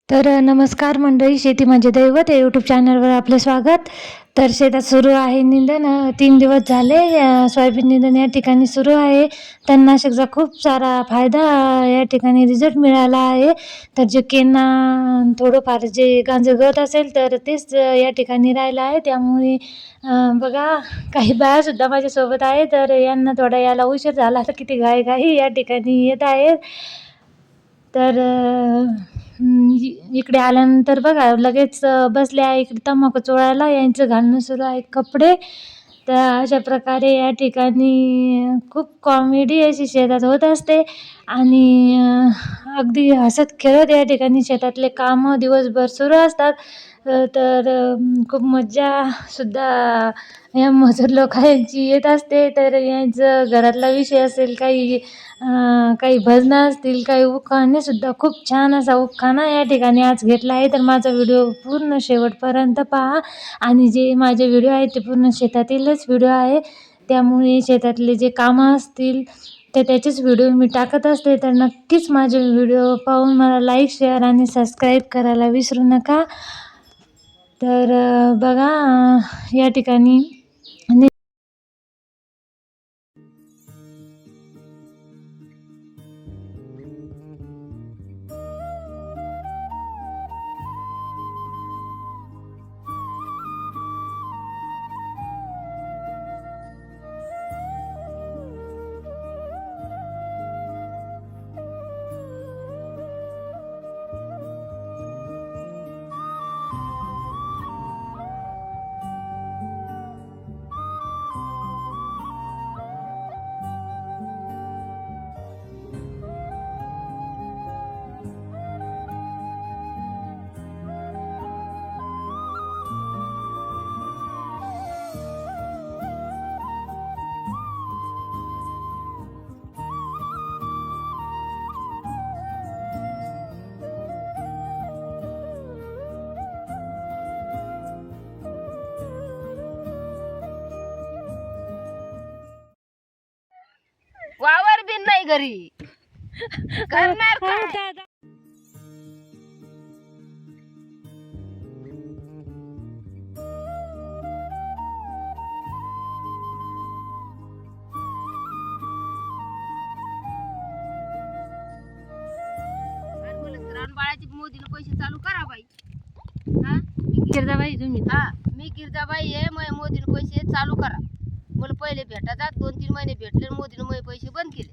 तर नमस्कार मंडळी, शेती म्हणजे दैवत या यूट्यूब चॅनलवर आपले स्वागत. तर शेतात सुरू आहे निंदन. 3 दिवस झाले सोयाबीन निंदन या ठिकाणी सुरू आहे. तणनाशकचा खूप सारा फायदा या ठिकाणी रिझल्ट मिळाला आहे. तर जे केना थोडंफार जे गांजं गळत असेल तर तेच या ठिकाणी राहिलं आहे. त्यामुळे बघा, काही बायासुद्धा माझ्यासोबत आहे. तर यांना थोडा यायला उशीर झाला तर किती घाई या ठिकाणी येत आहेत. तर इकडे आल्यानंतर बघा लगेच बसल्या इकडे तंबाखू चोळायला यांचं घालणं सुरू आहे कपडे. तर अशा प्रकारे या ठिकाणी खूप कॉमेडी अशी शेतात होत असते आणि अगदी हसत खेळत या ठिकाणी शेतातले कामं दिवसभर सुरू असतात. तर खूप मज्जासुद्धा या मजूर लोकांची येत असते. तर यांचं घरातला विषय असेल, काही भजनं असतील, काही उखाणेसुद्धा खूप छान असा उखाणा या ठिकाणी आज घेतला आहे. तर माझा व्हिडिओ पूर्ण शेवटपर्यंत पहा आणि जे माझे व्हिडिओ आहेत ते पूर्ण शेतातीलच व्हिडिओ आहे. त्यामुळे शेतातले जे कामं असतील तर त्याचेच व्हिडिओ मी टाकत असते. तर नक्कीच माझे व्हिडिओ पाहून मला लाईक, शेअर आणि सबस्क्राईब करायला विसरू नका. तर बघा या ठिकाणी वावर बिन नाही घरी करणार काय? बाळाची मोदीने पैसे चालू करा बाई. गिरजाबाई तुम्ही मी गिरजाबाई आहे. मोदीने पैसे चालू करा. मला पहिले भेटातात 2-3 महिने भेटले, मोदीने माझे पैसे बंद केले.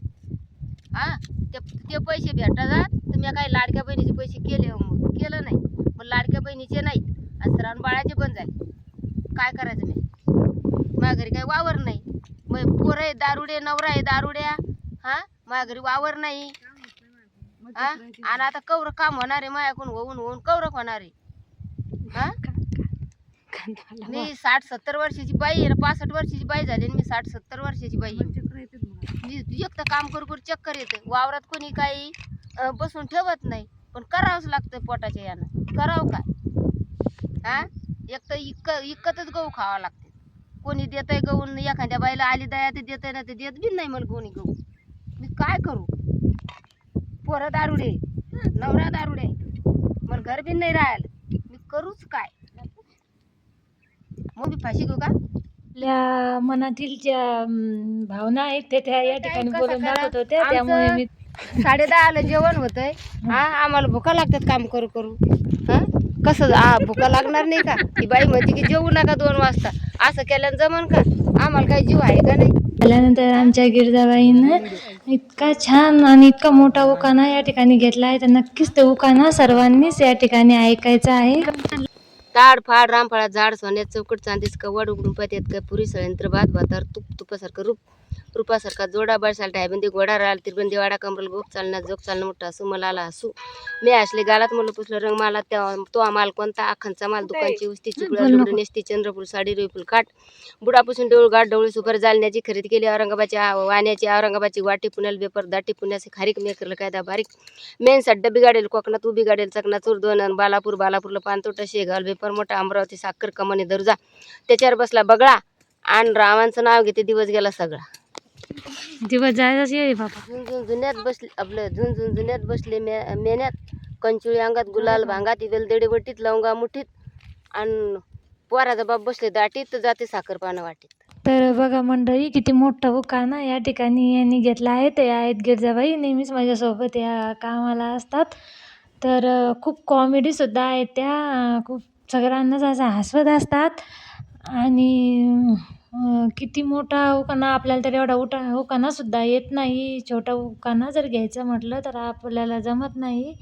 ते पैसे भेटातात तर मी काही लाडक्या बहिणीचे पैसे केलं नाही. पण लाडक्या बहिणीचे नाही आणि सरान बाळाचे बंद झाले. काय करायचं मी? माझ्या घरी काही वावर नाही. मग पोरं आहे दारुडे, नवरा आहे दारुड्या. माझ्या घरी वावर नाही. आणि आता कवर काम होणार आहे माझ्याकडून, होऊन कवर होणार आहे. मी 60-70 वर्षाची बाई आहे, 65 वर्षाची बाई झाली आणि मी 60-70 वर्षाची बाई आहे. मी एक तर काम करू चक्कर येते. वावरात कोणी काही बसून ठेवत नाही, पण करावंच लागतं पोटाच्या यानं. करावं काय? एक तर इकतच गहू खावा लागते. कोणी देतंय गहू, एखाद्या बाईला आली दया ते देतंय ना, ते देत बी नाही मला कोणी गहू. मी काय करू? पोरं दारुडे, नवरा दारुडे, मला घर बी नाही राहिलं. मी करूच काय? मग मी फाशी घेऊ का? आपल्या मनातील ज्या भावना आहेत ते त्या या ठिकाणी बोलून दाखवत होत्या. त्यामुळे मी 10:30 जेवण होतंय. आम्हाला भुका लागतात काम करू करू. कसं भुका लागणार नाही का? ती बाई म्हणते की जेवू नका 2 वाजता. असं केल्यानं जमन का? आम्हाला काही जीव आहे का नाही? आल्यानंतर आमच्या गिरजाबाईनं इतका छान आणि इतका मोठा उखाणा या ठिकाणी घेतला आहे. तर नक्कीच ते उखाणा सर्वांनीच या ठिकाणी ऐकायचा आहे. ताड फाड रामफळात झाड सोन्यात चौकट चांदीस कवड उघडून पाहतात का पुरी सळयंत्र भात भातार तुपासारखं रूपासारखा जोडा बळसाल ढायबंदी गोडा राल तिरबंदी वाडा कमरल गोप चालणार जोग चालणं मोठा असू मला आला हसू मी असले गालात मुलं पुसलं रंग मला तो माल कोणता आखांचा माल दुकानची उस्ती चिपळा लुगडं नेसती चंद्रपूर साडी रुईफुल खाट बुडापासून डोळ गाठ डोळी सुपर जालण्याची खरेदी केली वाण्याची औरंगाबादची वाटी पुण्याला बेपर दाटी पुण्याचे खारीक मेकरल कायदा बारीक मेन सड्डा बिगाडेल कोकणात उभी गाडेल चकनाचूर 2 बालापूरला पानतोटा शेगाव बेपर मोठा अमरावती साखर कमानी दर्जा त्याच्यावर बसला बगळा आणि रामांचं नाव घेते दिवस गेला सगळा. दिवस जायचाच ये बाबा. झुंझुन जुन्यात बसले मेन्यात कंचुळी अंगात गुलाल भांगात इवेल दडीबटीत लवंगा मुठीत आणि पोराचा बाप बसले दाटीत तर जाते साखर पानं वाटीत. तर बघा मंडळी किती मोठा उखाणा या ठिकाणी यांनी घेतला आहे. ते आहेत गिरजाबाई, नेहमीच माझ्यासोबत या कामाला असतात. तर खूप कॉमेडीसुद्धा आहेत त्या, खूप सगळ्यांनाच असं हसवत असतात. आणि किती मोठा उखाणा, आपल्याला तर एवढा उखाणासुद्धा येत नाही. छोटा उखाणा जर घ्यायचं म्हटलं तर आपल्याला जमत नाही.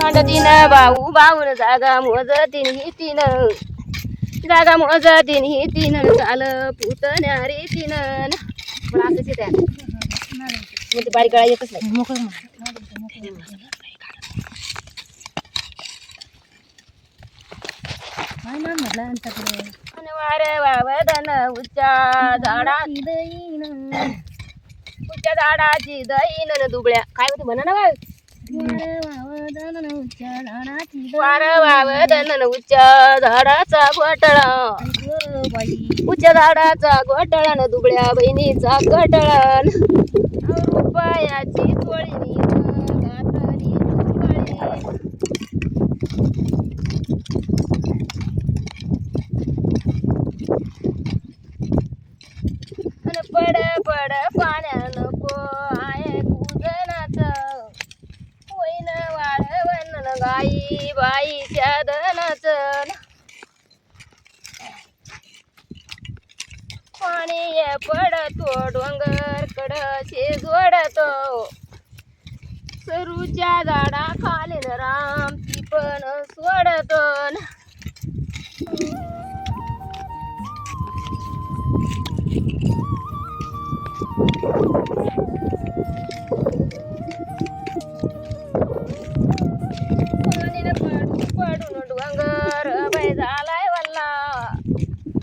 भांडतीन भाऊ भाऊन जागा मोजतीन ही तीन, जागा मोजतीन ही तीन, झालं पुतण्या रे तीन. पण असंच येते मग ते बारीक गळा येतच नाही. वारे वावदन उच्चा झाडाची दईन दुबळ्या काय होते म्हणा ना बाय. वार वावदन उच्चा झाडाचा घोटाळा, उच्च झाडाचा घोटाळा न दुबळ्या बहिणीचा घोटाळा, रुपयाची तोळी गातानी पड पड पाण्या नको आहे कुजनाच, होईन वाळवण गाई बाईच्या दनाच, पाणी पडतो डोंगर कडशे जोडतो, सरूच्या झाडा खाली राम ती पण सोडतो. पडून डोंगर बाई झालाय वल्ला,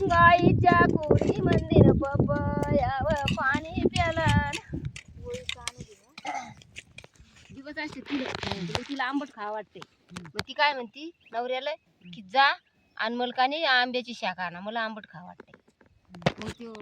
गाईच्या कुरी मंदिर पपयाव पाणी प्याला. दिवस असते तिला आंबट खा वाटते. मग ती काय म्हणती नवऱ्याला की जा आणि मलकाने आंब्याची शाखा आणा, मला आंबट खा वाटते. मग त्यो